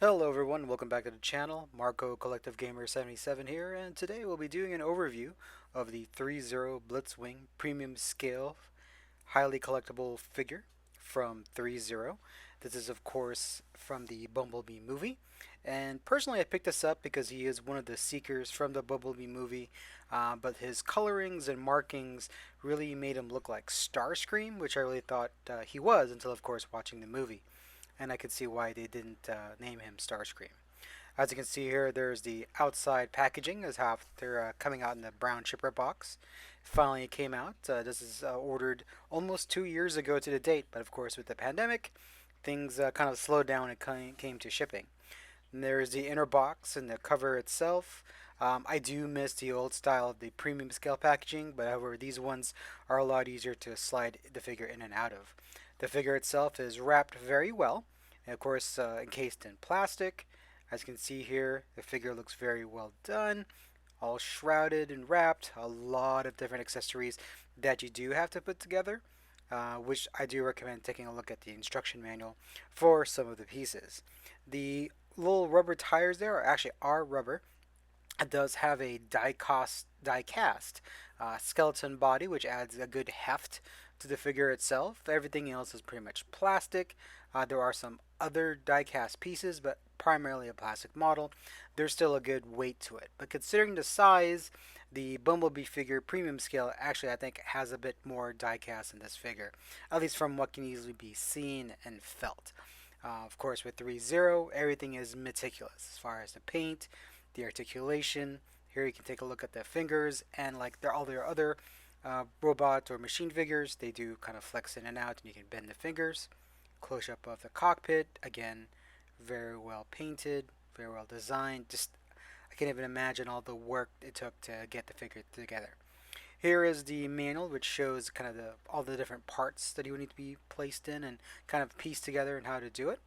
Hello everyone, welcome back to the channel. Marco Collective Gamer 77 here, and today we'll be doing an overview of the Threezero Blitzwing Premium Scale Highly Collectible Figure from Threezero. This is of course from the Bumblebee movie, and personally I picked this up because he is one of the seekers from the Bumblebee movie, but his colorings and markings really made him look like Starscream, which I really thought he was until of course watching the movie, and I could see why they didn't name him Starscream. As you can see here, there's the outside packaging as how they're coming out in the brown shipper box. Finally, it came out. This is ordered almost 2 years ago to the date, but of course, with the pandemic, things kind of slowed down when it came to shipping. And there's the inner box and the cover itself. I do miss the old style of the premium scale packaging, but however, these ones are a lot easier to slide the figure in and out of. The figure itself is wrapped very well, and of course, encased in plastic. As you can see here, the figure looks very well done, all shrouded and wrapped. A lot of different accessories that you do have to put together, which I do recommend taking a look at the instruction manual for some of the pieces. The little rubber tires there are rubber. It does have a die cast skeleton body, which adds a good heft to the figure itself. Everything else is pretty much plastic. There are some other die cast pieces, but primarily a plastic model. There's still a good weight to it. But considering the size, the Bumblebee figure premium scale actually I think has a bit more die cast in this figure, at least from what can easily be seen and felt. Of course, with Threezero, everything is meticulous as far as the paint, the articulation. Here you can take a look at the fingers, and like all their other robot or machine figures, they do kind of flex in and out, and you can bend the fingers. Close up of the cockpit, again, very well painted, very well designed. Just I can't even imagine all the work it took to get the figure together. Here is the manual, which shows kind of all the different parts that you would need to be placed in and kind of pieced together and how to do it.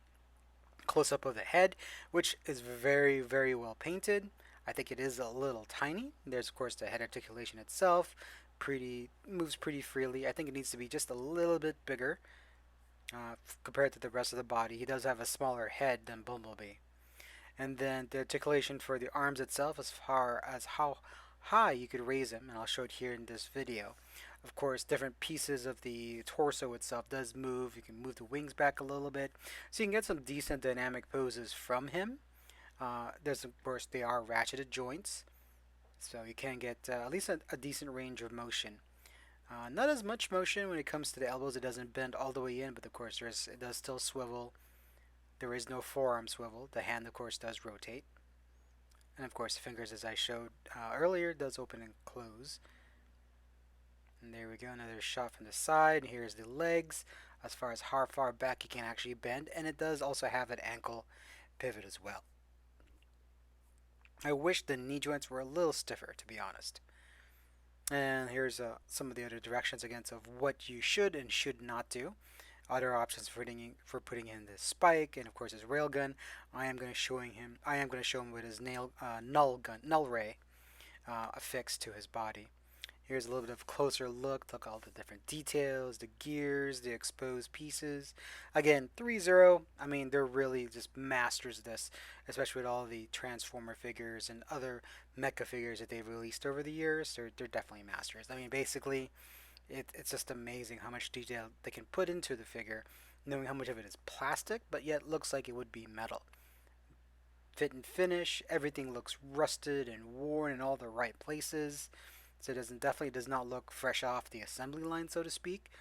Close up of the head, which is very, very well painted. I think it is a little tiny. There's of course the head articulation itself, pretty moves pretty freely. I think it needs to be just a little bit bigger compared to the rest of the body. He does have a smaller head than Bumblebee. And then the articulation for the arms itself, as far as how high you could raise them, and I'll show it here in this video. Of course, different pieces of the torso itself does move. You can move the wings back a little bit, so you can get some decent dynamic poses from him. There's of course they are ratcheted joints, so you can get at least a decent range of motion. Not as much motion when it comes to the elbows. It doesn't bend all the way in, but of course it does still swivel. There is no forearm swivel. The hand, of course, does rotate. And of course, the fingers, as I showed earlier, does open and close. And there we go, another shot from the side. And here's the legs, as far as how far back you can actually bend. And it does also have an ankle pivot as well. I wish the knee joints were a little stiffer, to be honest. And here's some of the other directions again of what you should and should not do. Other options for putting in the spike, and of course his railgun. I am going to show him with his null ray affixed to his body. Here's a little bit of a closer look. Look at all the different details, the gears, the exposed pieces. Again, Threezero, I mean, they're really just masters of this, especially with all the Transformer figures and other mecha figures that they've released over the years. They're definitely masters. I mean, basically, it's just amazing how much detail they can put into the figure, knowing how much of it is plastic, but yet looks like it would be metal. Fit and finish, everything looks rusted and worn in all the right places. So it definitely does not look fresh off the assembly line, so to speak.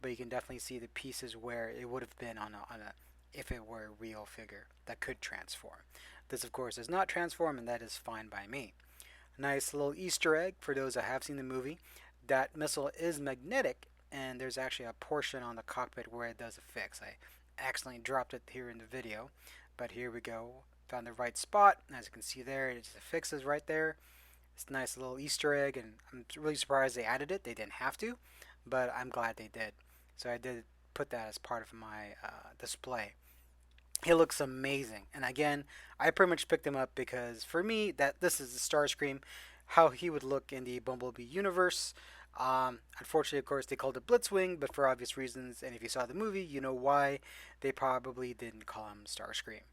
But you can definitely see the pieces where it would have been on a if it were a real figure that could transform. This, of course, does not transform, and that is fine by me. Nice little Easter egg for those that have seen the movie. That missile is magnetic, and there's actually a portion on the cockpit where it does affix. I accidentally dropped it here in the video, but here we go. Found the right spot. As you can see there, it affixes right there. It's a nice little Easter egg, and I'm really surprised they added it. They didn't have to, but I'm glad they did. So I did put that as part of my display. He looks amazing, and again, I pretty much picked him up because for me, that this is the Starscream, how he would look in the Bumblebee universe. Unfortunately, of course, they called it Blitzwing, but for obvious reasons, and if you saw the movie, you know why they probably didn't call him Starscream.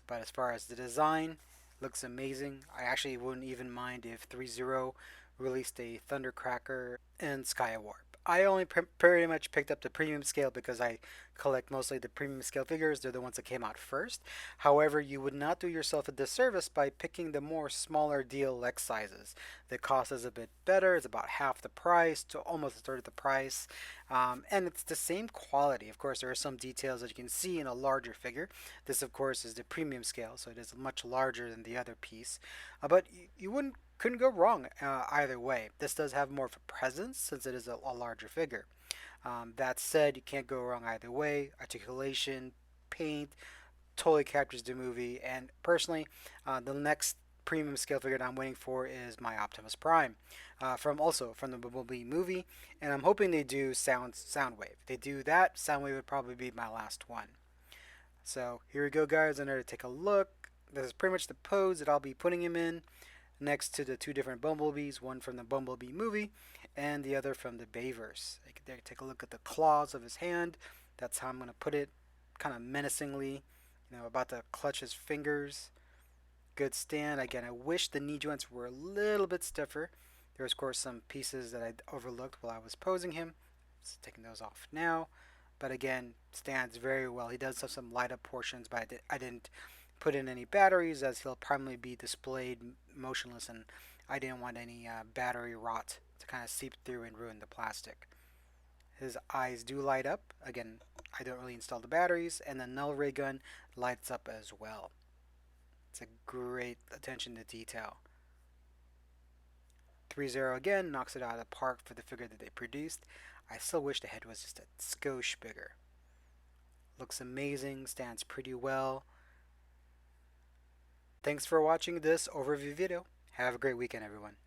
But as far as the design, looks amazing. I actually wouldn't even mind if Threezero released a Thundercracker and Skywarp. I only pretty much picked up the premium scale because I collect mostly the premium scale figures. They're the ones that came out first. However, you would not do yourself a disservice by picking the more smaller DLX sizes. The cost is a bit better. It's about half the price to almost a third of the price. And it's the same quality. Of course, there are some details that you can see in a larger figure. This, of course, is the premium scale, so it is much larger than the other piece. But you wouldn't couldn't go wrong either way. This does have more of a presence since it is a larger figure. That said, you can't go wrong either way. Articulation, paint, totally captures the movie. And personally, the next premium scale figure that I'm waiting for is my Optimus Prime, from the Bumblebee movie, and I'm hoping they do Soundwave. If they do that, Soundwave would probably be my last one. So here we go, guys. I'm going to take a look. This is pretty much the pose that I'll be putting him in, next to the two different Bumblebees, one from the Bumblebee movie and the other from the Bayverse. There, take a look at the claws of his hand. That's how I'm going to put it, kind of menacingly, about to clutch his fingers. Good stand. Again, I wish the knee joints were a little bit stiffer. There's, of course, some pieces that I overlooked while I was posing him. Just taking those off now. But again, stands very well. He does have some light up portions, but I didn't put in any batteries as he'll primarily be displayed motionless, and I didn't want any battery rot to kind of seep through and ruin the plastic. His eyes do light up. Again, I don't really install the batteries, and the null ray gun lights up as well. It's a great attention to detail. Threezero again knocks it out of the park for the figure that they produced. I still wish the head was just a skosh bigger. Looks amazing, stands pretty well. Thanks for watching this overview video. Have a great weekend, everyone.